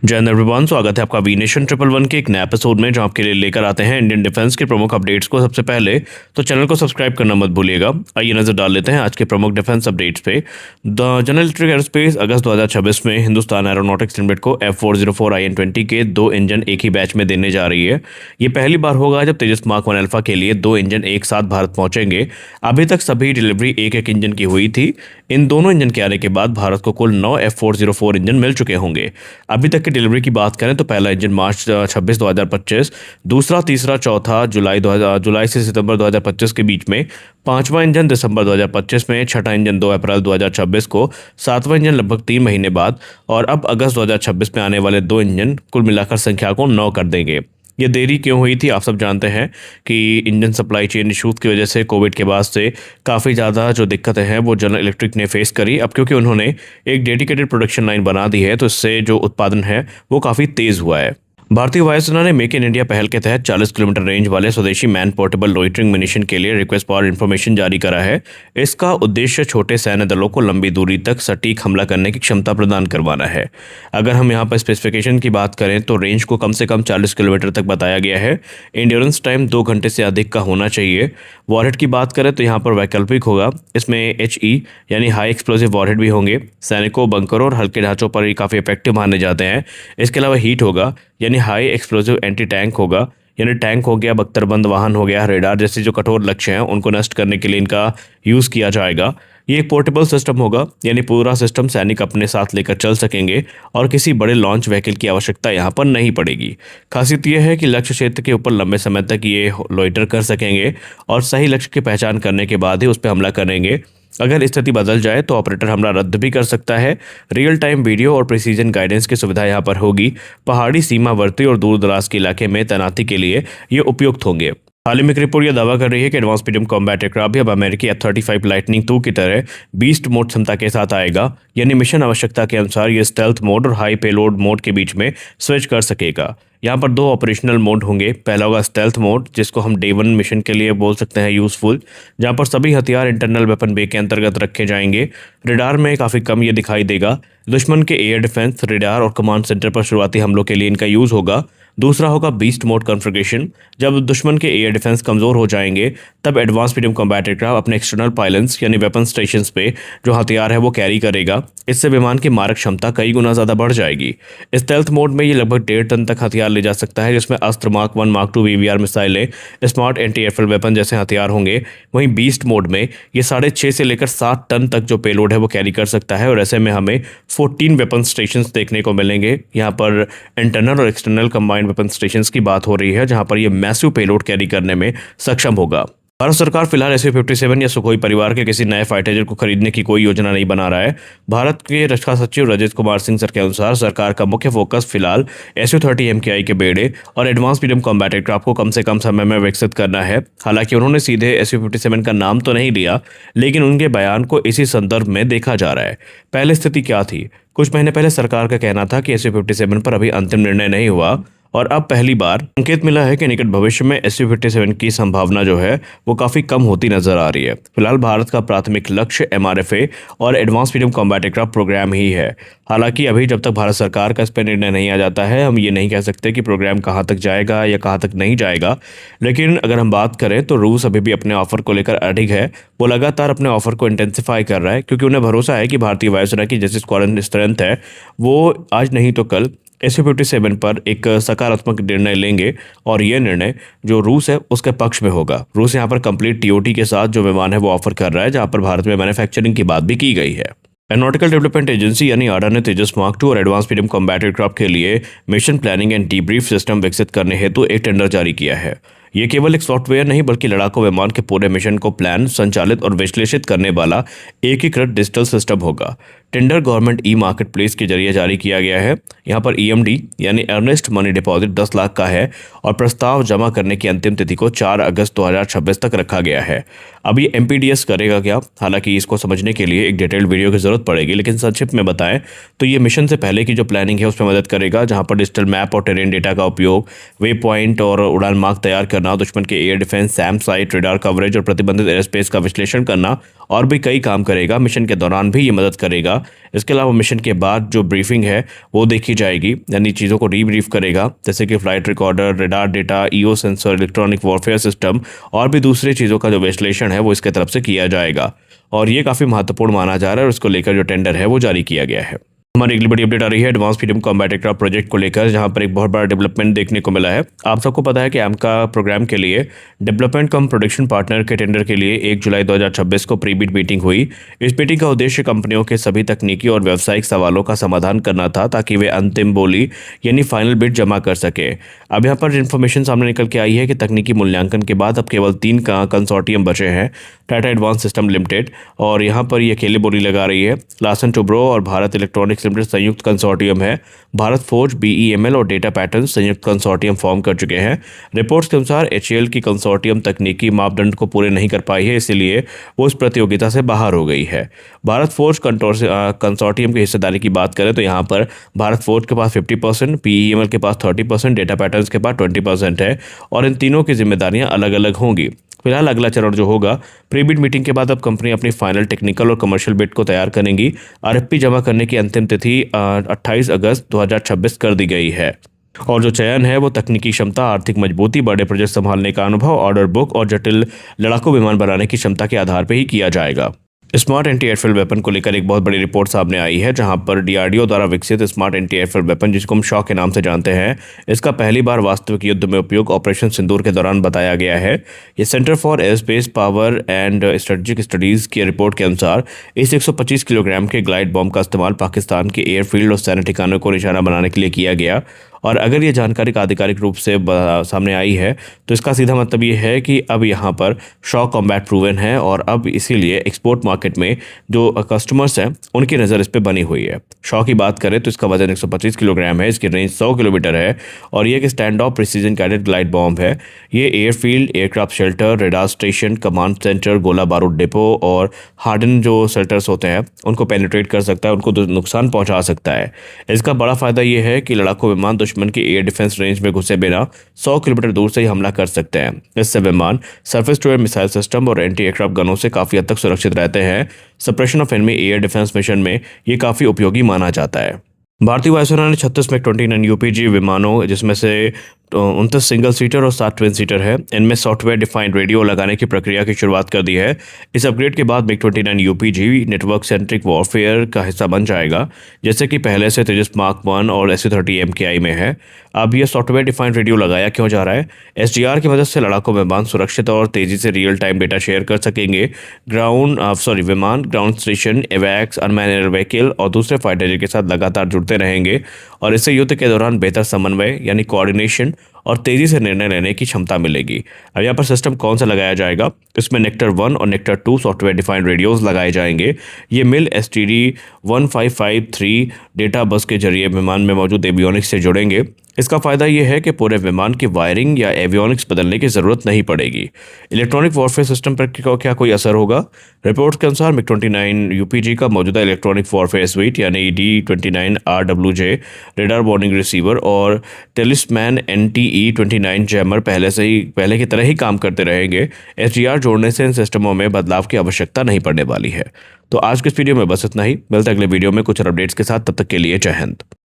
जय हिंद एवरीवन, स्वागत है आपका वी नेशन 111 के एक नए एपिसोड में, जो आपके लिए लेकर आते हैं इंडियन डिफेंस के प्रमुख अपडेट्स को। सबसे पहले तो चैनल को सब्सक्राइब करना मत भूलिएगा। आइए नजर डाल लेते हैं आज के प्रमुख डिफेंस अपडेट्स पे। द जनरल इलेक्ट्रिक एरोस्पेस अगस्त 2026 में हिंदुस्तान एरोनॉटिक्स लिमिटेड को F404 IN-20 के 2 इंजन एक ही बैच में देने जा रही है। ये पहली बार होगा जब तेजस मार्क 1 अल्फा के लिए 2 इंजन एक साथ भारत पहुंचेंगे। अभी तक सभी डिलीवरी एक एक इंजन की हुई थी। इन दोनों इंजन के आने के बाद भारत को कुल 9 F404 इंजन मिल चुके होंगे। अभी तक की डिलीवरी की बात करें तो पहला इंजन मार्च 26 2025, दूसरा तीसरा चौथा जुलाई से सितंबर 2025 के बीच में, पांचवा इंजन दिसंबर 2025 में, छठा इंजन 2 अप्रैल 2026 को, सातवां इंजन लगभग 3 महीने बाद, और अब अगस्त 2026 में आने वाले 2 इंजन कुल मिलाकर संख्या को 9 कर देंगे। ये देरी क्यों हुई थी? आप सब जानते हैं कि इंजन सप्लाई चेन इशूज़ की वजह से कोविड के बाद से काफ़ी ज़्यादा जो दिक्कतें हैं वो जनरल इलेक्ट्रिक ने फेस करी। अब क्योंकि उन्होंने एक डेडिकेटेड प्रोडक्शन लाइन बना दी है तो इससे जो उत्पादन है वो काफ़ी तेज़ हुआ है। भारतीय वायुसेना ने मेक इन इंडिया पहल के तहत 40 किलोमीटर रेंज वाले स्वदेशी मैन पोर्टेबल लोइटरिंग मिनिशन के लिए रिक्वेस्ट फॉर इन्फॉर्मेशन जारी करा है। इसका उद्देश्य छोटे सैन्य दलों को लंबी दूरी तक सटीक हमला करने की क्षमता प्रदान करवाना है। अगर हम यहाँ पर स्पेसिफिकेशन की बात करें तो रेंज को कम से कम 40 किलोमीटर तक बताया गया है। इंड्योरेंस टाइम 2 घंटे से अधिक का होना चाहिए। वॉरहेड की बात करें तो यहाँ पर वैकल्पिक होगा। इसमें HE यानी हाई एक्सप्लोसिव वॉरहेड भी होंगे। सैनिकों, बंकरों और हल्के ढांचों पर ये काफ़ी इफेक्टिव माने जाते हैं। इसके अलावा हीट होगा यानी हाई एक्सप्लोसिव एंटी टैंक होगा, यानी टैंक हो गया, बख्तरबंद वाहन हो गया, रेडार जैसे जो कठोर लक्ष्य हैं उनको नष्ट करने के लिए इनका यूज़ किया जाएगा। ये एक पोर्टेबल सिस्टम होगा यानी पूरा सिस्टम सैनिक अपने साथ लेकर चल सकेंगे और किसी बड़े लॉन्च व्हीकल की आवश्यकता यहाँ पर नहीं पड़ेगी। खासियत यह है कि लक्ष्य क्षेत्र के ऊपर लंबे समय तक ये लोइटर कर सकेंगे और सही लक्ष्य की पहचान करने के बाद ही उस पर हमला करेंगे। अगर स्थिति बदल जाए तो ऑपरेटर हमला रद्द भी कर सकता है। रियल टाइम वीडियो और प्रिसीजन गाइडेंस की सुविधा यहाँ पर होगी। पहाड़ी, सीमावर्ती और दूर दराज के इलाके में तैनाती के लिए ये उपयुक्त होंगे। हाल ही में एक रिपोर्ट यह दावा कर रही है कि एडवांस मीडियम कॉम्बैट एयरक्राफ्ट भी अब अमेरिकी F-35 लाइटनिंग 2 की तरह बीस्ट मोड क्षमता के साथ आएगा, यानी मिशन आवश्यकता के अनुसार ये स्टेल्थ मोड और हाई पेलोड मोड के बीच में स्विच कर सकेगा। यहाँ पर 2 ऑपरेशनल मोड होंगे। पहला होगा स्टेल्थ मोड, जिसको हम डे 1 मिशन के लिए बोल सकते हैं यूजफुल, जहाँ पर सभी हथियार इंटरनल वेपन बे के अंतर्गत रखे जाएंगे। रेडार में काफ़ी कम ये दिखाई देगा। दुश्मन के एयर डिफेंस, रेडार और कमांड सेंटर पर शुरुआती हमलों के लिए इनका यूज़ होगा। दूसरा होगा बीस्ट मोड कॉन्फ़िगरेशन। जब दुश्मन के एयर डिफेंस कमज़ोर हो जाएंगे तब एडवांस मीडियम कॉम्बैट एयरक्राफ्ट अपने एक्सटर्नल पायलट्स यानी वेपन स्टेशंस पे जो हथियार है वो कैरी करेगा। इससे विमान की मारक क्षमता कई गुना ज़्यादा बढ़ जाएगी। स्टेल्थ मोड में ये लगभग 1.5 टन तक हथियार ले जा सकता है, जिसमें अस्त्र, मार्क 1, मार्क 2 VVR मिसाइलें, स्मार्ट एंटी एयरफील्ड वेपन जैसे हथियार होंगे। वहीं बीस्ट मोड में ये 6.5 से लेकर 7 टन तक जो पेलोड है वो कैरी कर सकता है और ऐसे में हमें 14 वेपन स्टेशन देखने को मिलेंगे। यहाँ पर इंटरनल और एक्सटर्नल कंबाइंड वेपन स्टेशन की बात हो रही है, जहां पर यह मैसिव पेलोड कैरी करने में सक्षम होगा। भारत सरकार फिलहाल Su-57 या सुखोई परिवार के किसी नए फाइटर जेट को खरीदने की कोई योजना नहीं बना रहा है। भारत के रक्षा सचिव रजत कुमार सिंह सर के अनुसार सरकार का मुख्य फोकस फिलहाल Su-30 MKI के बेड़े और एडवांस मीडियम कॉम्बैट एयरक्राफ्ट को कम से कम समय में विकसित करना है। हालांकि उन्होंने सीधे Su-57 का नाम तो नहीं लिया, लेकिन उनके बयान को इसी संदर्भ में देखा जा रहा है। पहले स्थिति क्या थी? कुछ महीने पहले सरकार का कहना था कि Su-57 पर अभी अंतिम निर्णय नहीं हुआ और अब पहली बार संकेत मिला है कि निकट भविष्य में Su-57 की संभावना जो है वो काफ़ी कम होती नजर आ रही है। फिलहाल भारत का प्राथमिक लक्ष्य MRFA और advance medium combat aircraft programme ही है। हालांकि अभी जब तक भारत सरकार का इस पर निर्णय नहीं आ जाता है, हम ये नहीं कह सकते कि प्रोग्राम कहाँ तक जाएगा या कहाँ तक नहीं जाएगा। लेकिन अगर हम बात करें तो रूस अभी भी अपने ऑफर को लेकर अडिग है। वो लगातार अपने ऑफर को इंटेंसिफाई कर रहा है क्योंकि उन्हें भरोसा है कि भारतीय वायुसेना की जैसी स्क्वाड्रन स्ट्रेंथ है वो आज नहीं तो कल Su-57 पर एक सकारात्मक निर्णय लेंगे और ये निर्णय जो रूस है उसके पक्ष में होगा। रूस यहाँ पर कंप्लीट TOT के साथ जो विमान है वो ऑफर कर रहा है, जहाँ पर भारत में मैन्युफैक्चरिंग की बात भी की गई है। एरोनॉटिकल डेवलपमेंट एजेंसी यानी ADA ने तेजस मार्क 2 और एडवांस मीडियम कॉम्बैट एयरक्राफ्ट के लिए mission planning and debrief system विकसित करने हेतु एक टेंडर जारी किया है। ये केवल एक सॉफ्टवेयर नहीं बल्कि लड़ाकू विमान के पूरे मिशन को प्लान, संचालित और विश्लेषित करने वाला एकीकृत डिजिटल सिस्टम होगा। टेंडर गवर्नमेंट मार्केट प्लेस के जरिए जारी किया गया है। यहाँ पर EMD यानी अर्नेस्ट मनी डिपॉजिट 10 लाख का है और प्रस्ताव जमा करने की अंतिम तिथि को 4 अगस्त 2026 तक रखा गया है। अब ये MPDS करेगा क्या? हालांकि इसको समझने के लिए एक डिटेल्ड वीडियो की जरूरत पड़ेगी, लेकिन संक्षिप्त में बताएं तो ये मिशन से पहले की जो प्लानिंग है उसमें मदद करेगा, जहाँ पर डिजिटल मैप और टेरेन डेटा का उपयोग, वे पॉइंट और उड़ान मार्ग तैयार करना, दुश्मन के air defence, Sam site, radar coverage और प्रतिबंधित एयर स्पेस का विश्लेषण करना और भी कई काम करेगा। मिशन के दौरान भी ये मदद करेगा। इसके अलावा मिशन के बाद जो ब्रीफिंग है वो देखी जाएगी, यानी चीज़ों को डीब्रीफ करेगा, जैसे कि flight recorder, radar data, EO sensor, electronic warfare system और भी दूसरी चीज़ों का जो विश्लेषण है वो इसके तरफ से किया जाएगा। और ये काफ़ी महत्वपूर्ण माना जा रहा है और इसको लेकर जो टेंडर है वो जारी किया गया है। हमारी अगली बड़ी अपडेट आ रही है advance medium combat aircraft project को लेकर, जहां पर एक बहुत बड़ा डेवलपमेंट देखने को मिला है। आप सबको पता है कि AMCA प्रोग्राम के लिए डेवलपमेंट कम प्रोडक्शन पार्टनर के टेंडर के लिए 1 जुलाई 2026 को प्री बिड मीटिंग हुई। इस मीटिंग का उद्देश्य कंपनियों के सभी तकनीकी और व्यावसायिक सवालों का समाधान करना था, ताकि वे अंतिम बोली यानी फाइनल बिड जमा कर सके। अब यहाँ पर इन्फॉर्मेशन सामने निकल के आई है कि तकनीकी मूल्यांकन के बाद अब केवल 3 का कंसोर्टियम बचे हैं, टाटा एडवांस सिस्टम लिमिटेड, और यहाँ पर ये अकेले बोली लगा रही है। लार्सन टुब्रो और भारत इलेक्ट्रॉनिक्स लिमिटेड संयुक्त कंसोर्टियम है। भारत फोर्ज, BEML और डेटा पैटर्न संयुक्त कंसोर्टियम फॉर्म कर चुके हैं। रिपोर्ट्स के अनुसार HAL की कंसोर्टियम तकनीकी मापदंड को पूरे नहीं कर पाई है, इसलिए वो इस प्रतियोगिता से बाहर हो गई है। भारत फोर्ज कंसोर्टियम की हिस्सेदारी की बात करें तो यहाँ पर भारत फोर्ज के पास 50%, BEML के पास 30%, डेटा पैटर्न के पास 20% है और इन तीनों की जिम्मेदारियां अलग अलग होंगी। फिलहाल अगला चरण जो होगा, प्री बिड मीटिंग के बाद अब कंपनी अपनी फाइनल टेक्निकल और कमर्शियल बिड को तैयार करेंगी। RFP जमा करने की अंतिम तिथि 28 अगस्त 2026 कर दी गई है और जो चयन है वो तकनीकी क्षमता, आर्थिक मजबूती, बड़े प्रोजेक्ट संभालने का अनुभव, ऑर्डर बुक और जटिल लड़ाकू विमान बनाने की क्षमता के आधार पर ही किया जाएगा। स्मार्ट एंटी एयरफील्ड वेपन को लेकर एक बहुत बड़ी रिपोर्ट सामने आई है, जहां पर DRDO द्वारा विकसित स्मार्ट एंटी एयरफील्ड वेपन, जिसको हम शॉक के नाम से जानते हैं, इसका पहली बार वास्तविक युद्ध में उपयोग ऑपरेशन सिंदूर के दौरान बताया गया है। ये centre for aerospace power and strategic studies की रिपोर्ट के अनुसार इस 125 किलोग्राम के ग्लाइड बॉम्ब का इस्तेमाल पाकिस्तान के एयरफील्ड और सैन्य ठिकानों को निशाना बनाने के लिए किया गया। और अगर ये जानकारी का आधिकारिक रूप से सामने आई है तो इसका सीधा मतलब ये है कि अब यहाँ पर शॉक कॉम्बैट प्रूवन है और अब इसीलिए एक्सपोर्ट मार्केट में जो कस्टमर्स हैं उनकी नज़र इस पर बनी हुई है। शॉक की बात करें तो इसका वजन 125 किलोग्राम है, इसकी रेंज 100 किलोमीटर है और ये एक stand of precision guided glide bomb है। ये airfield, aircraft shelter, radar station, command centre, गोला बारूद डिपो और हार्डन जो शेल्टर्स होते हैं उनको पेनिट्रेट कर सकता है, उनको नुकसान पहुँचा सकता है। इसका बड़ा फायदा ये है कि लड़ाकू विमान दुश्मन की एयर डिफेंस रेंज में घुसे बिना 100 किलोमीटर दूर से ही हमला कर सकते हैं। इससे विमान surface to air missile system और एंटी एयरक्राफ्ट गनों से काफ़ी हद तक सुरक्षित रहते हैं। Suppression of enemy air defence mission में ये काफ़ी उपयोगी माना जाता है। भारतीय वायुसेना ने 36 MiG-29 UPG विमानों, जिसमें से 29 सिंगल सीटर और 7 ट्विन सीटर है, इनमें सॉफ्टवेयर डिफाइंड रेडियो लगाने की प्रक्रिया की शुरुआत कर दी है। इस अपग्रेड के बाद MiG-29 UPG network centric warfare का हिस्सा बन जाएगा, जैसे कि पहले से तेजस मार्क 1 और SU-30 MKI में है। अब यह सॉफ्टवेयर डिफाइंड रेडियो लगाया क्यों जा रहा है? SDR की मदद से लड़ाकू विमान सुरक्षित और तेजी से रियल टाइम डेटा शेयर कर सकेंगे। विमान ग्राउंड स्टेशन, एवैक्स, अनमैन एयर व्हीकल और दूसरे फाइटर के साथ लगातार जुड़ते रहेंगे और इससे युद्ध के दौरान बेहतर समन्वय यानी कोऑर्डिनेशन और तेजी से निर्णय लेने की क्षमता मिलेगी। अब यहाँ पर सिस्टम कौन सा लगाया जाएगा? इसमें नेक्टर 1 और नेक्टर 2 सॉफ्टवेयर डिफाइंड रेडियोस लगाए जाएंगे। ये मिल STD 1553 डेटा बस के जरिए विमान में मौजूद एवियोनिक्स से जुड़ेंगे। इसका फायदा यह है कि पूरे विमान की वायरिंग या एवियोनिक्स बदलने की जरूरत नहीं पड़ेगी। इलेक्ट्रॉनिक वॉरफेयर सिस्टम पर क्या कोई असर होगा? रिपोर्ट्स के अनुसार MiG-29 UPG का मौजूदा इलेक्ट्रॉनिक वॉरफेयर स्वीट यानी D29 RWJ radar warning receiver और टेलिस्मैन NTE-29 जैमर पहले की तरह ही काम करते रहेंगे। SDR जोड़ने से इन सिस्टमों में बदलाव की आवश्यकता नहीं पड़ने वाली है। तो आज के इस वीडियो में बस इतना ही। मिलते हैं अगले वीडियो में कुछ अपडेट्स के साथ, तब तक के लिए जय हिंद।